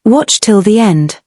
Watch till the end.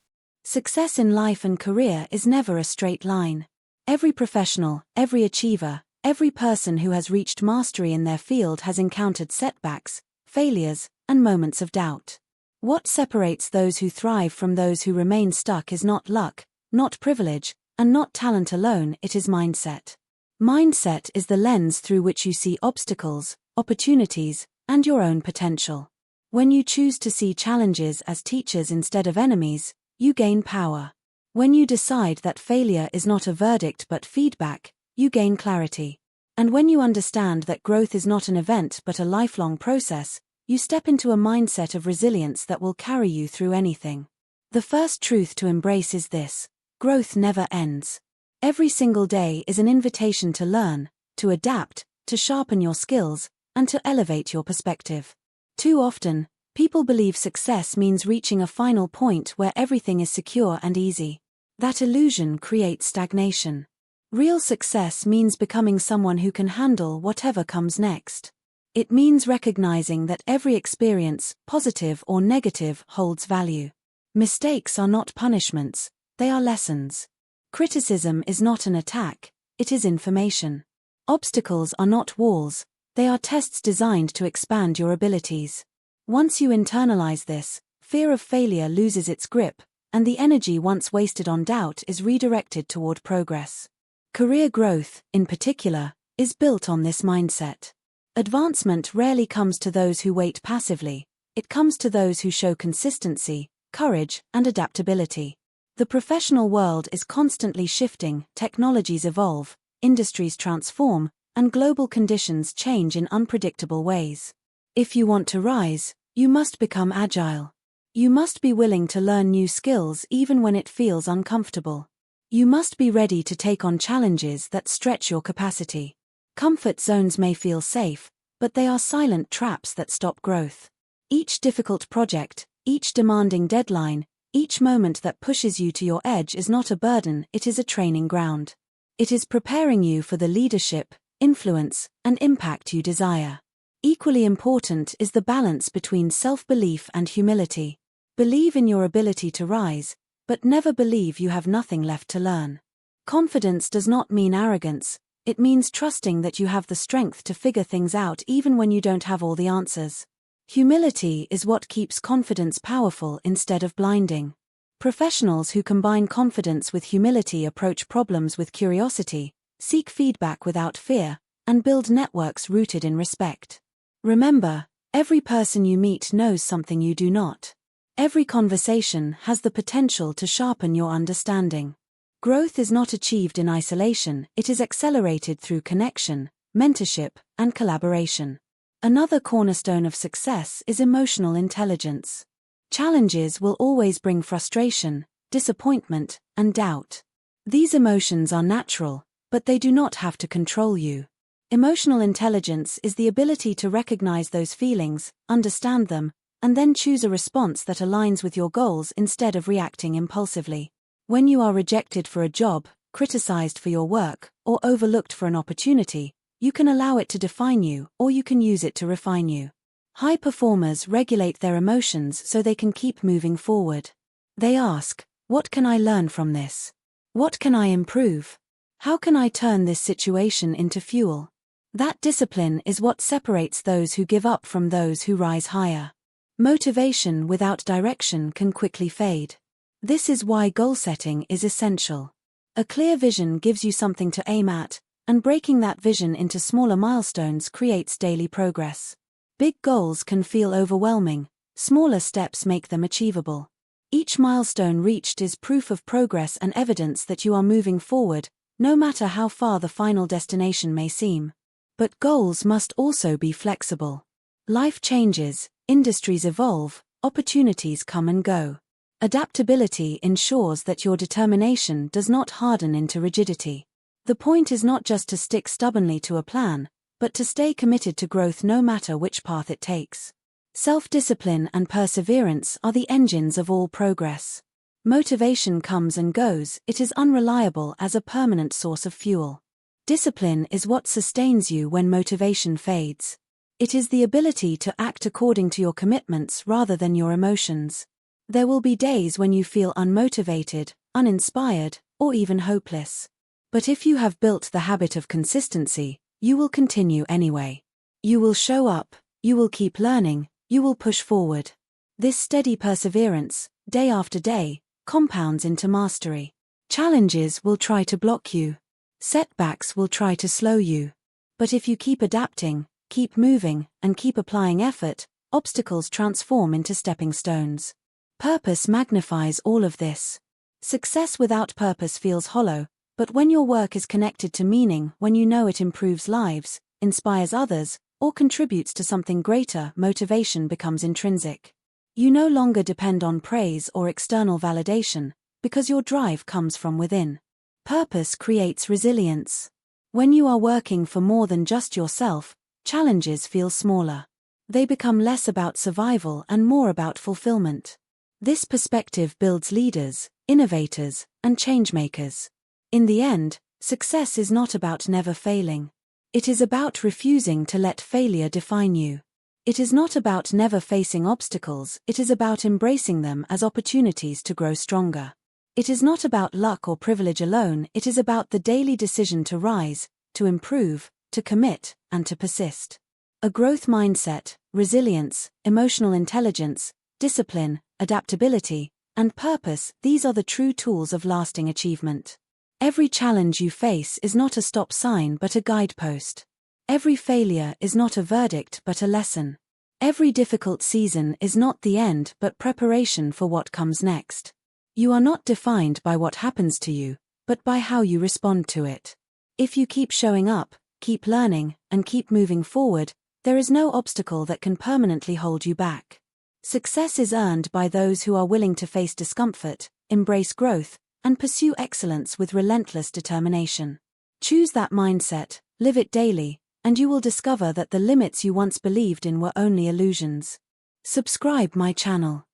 Success in life and career is never a straight line. Every professional, every achiever, every person who has reached mastery in their field has encountered setbacks, failures, and moments of doubt. What separates those who thrive from those who remain stuck is not luck, not privilege, and not talent alone, it is mindset. Mindset is the lens through which you see obstacles, opportunities, and your own potential. When you choose to see challenges as teachers instead of enemies, you gain power. When you decide that failure is not a verdict but feedback, you gain clarity. And when you understand that growth is not an event but a lifelong process, you step into a mindset of resilience that will carry you through anything. The first truth to embrace is this: growth never ends. Every single day is an invitation to learn, to adapt, to sharpen your skills, and to elevate your perspective. Too often, people believe success means reaching a final point where everything is secure and easy. That illusion creates stagnation. Real success means becoming someone who can handle whatever comes next. It means recognizing that every experience, positive or negative, holds value. Mistakes are not punishments, they are lessons. Criticism is not an attack, it is information. Obstacles are not walls, they are tests designed to expand your abilities. Once you internalize this, fear of failure loses its grip, and the energy once wasted on doubt is redirected toward progress. Career growth, in particular, is built on this mindset. Advancement rarely comes to those who wait passively, it comes to those who show consistency, courage, and adaptability. The professional world is constantly shifting, technologies evolve, industries transform, and global conditions change in unpredictable ways. If you want to rise, you must become agile. You must be willing to learn new skills even when it feels uncomfortable. You must be ready to take on challenges that stretch your capacity. Comfort zones may feel safe, but they are silent traps that stop growth. Each difficult project, each demanding deadline, each moment that pushes you to your edge is not a burden, it is a training ground. It is preparing you for the leadership, influence, and impact you desire. Equally important is the balance between self-belief and humility. Believe in your ability to rise, but never believe you have nothing left to learn. Confidence does not mean arrogance, it means trusting that you have the strength to figure things out even when you don't have all the answers. Humility is what keeps confidence powerful instead of blinding. Professionals who combine confidence with humility approach problems with curiosity, seek feedback without fear, and build networks rooted in respect. Remember, every person you meet knows something you do not. Every conversation has the potential to sharpen your understanding. Growth is not achieved in isolation, it is accelerated through connection, mentorship, and collaboration. Another cornerstone of success is emotional intelligence. Challenges will always bring frustration, disappointment, and doubt. These emotions are natural, but they do not have to control you. Emotional intelligence is the ability to recognize those feelings, understand them, and then choose a response that aligns with your goals instead of reacting impulsively. When you are rejected for a job, criticized for your work, or overlooked for an opportunity, you can allow it to define you, or you can use it to refine you. High performers regulate their emotions so they can keep moving forward. They ask, what can I learn from this? What can I improve? How can I turn this situation into fuel? That discipline is what separates those who give up from those who rise higher. Motivation without direction can quickly fade. This is why goal setting is essential. A clear vision gives you something to aim at, and breaking that vision into smaller milestones creates daily progress. Big goals can feel overwhelming, smaller steps make them achievable. Each milestone reached is proof of progress and evidence that you are moving forward, no matter how far the final destination may seem. But goals must also be flexible. Life changes, industries evolve, opportunities come and go. Adaptability ensures that your determination does not harden into rigidity. The point is not just to stick stubbornly to a plan, but to stay committed to growth no matter which path it takes. Self-discipline and perseverance are the engines of all progress. Motivation comes and goes, it is unreliable as a permanent source of fuel. Discipline is what sustains you when motivation fades. It is the ability to act according to your commitments rather than your emotions. There will be days when you feel unmotivated, uninspired, or even hopeless. But if you have built the habit of consistency, you will continue anyway. You will show up, you will keep learning, you will push forward. This steady perseverance, day after day, compounds into mastery. Challenges will try to block you. Setbacks will try to slow you. But if you keep adapting, keep moving, and keep applying effort, obstacles transform into stepping stones. Purpose magnifies all of this. Success without purpose feels hollow, but when your work is connected to meaning, when you know it improves lives, inspires others, or contributes to something greater, motivation becomes intrinsic. You no longer depend on praise or external validation, because your drive comes from within. Purpose creates resilience. When you are working for more than just yourself, challenges feel smaller. They become less about survival and more about fulfillment. This perspective builds leaders, innovators, and changemakers. In the end, success is not about never failing. It is about refusing to let failure define you. It is not about never facing obstacles, it is about embracing them as opportunities to grow stronger. It is not about luck or privilege alone, it is about the daily decision to rise, to improve, to commit, and to persist. A growth mindset, resilience, emotional intelligence, discipline, adaptability, and purpose, these are the true tools of lasting achievement. Every challenge you face is not a stop sign but a guidepost. Every failure is not a verdict but a lesson. Every difficult season is not the end but preparation for what comes next. You are not defined by what happens to you, but by how you respond to it. If you keep showing up, keep learning, and keep moving forward, there is no obstacle that can permanently hold you back. Success is earned by those who are willing to face discomfort, embrace growth, and pursue excellence with relentless determination. Choose that mindset, live it daily, and you will discover that the limits you once believed in were only illusions. Subscribe my channel.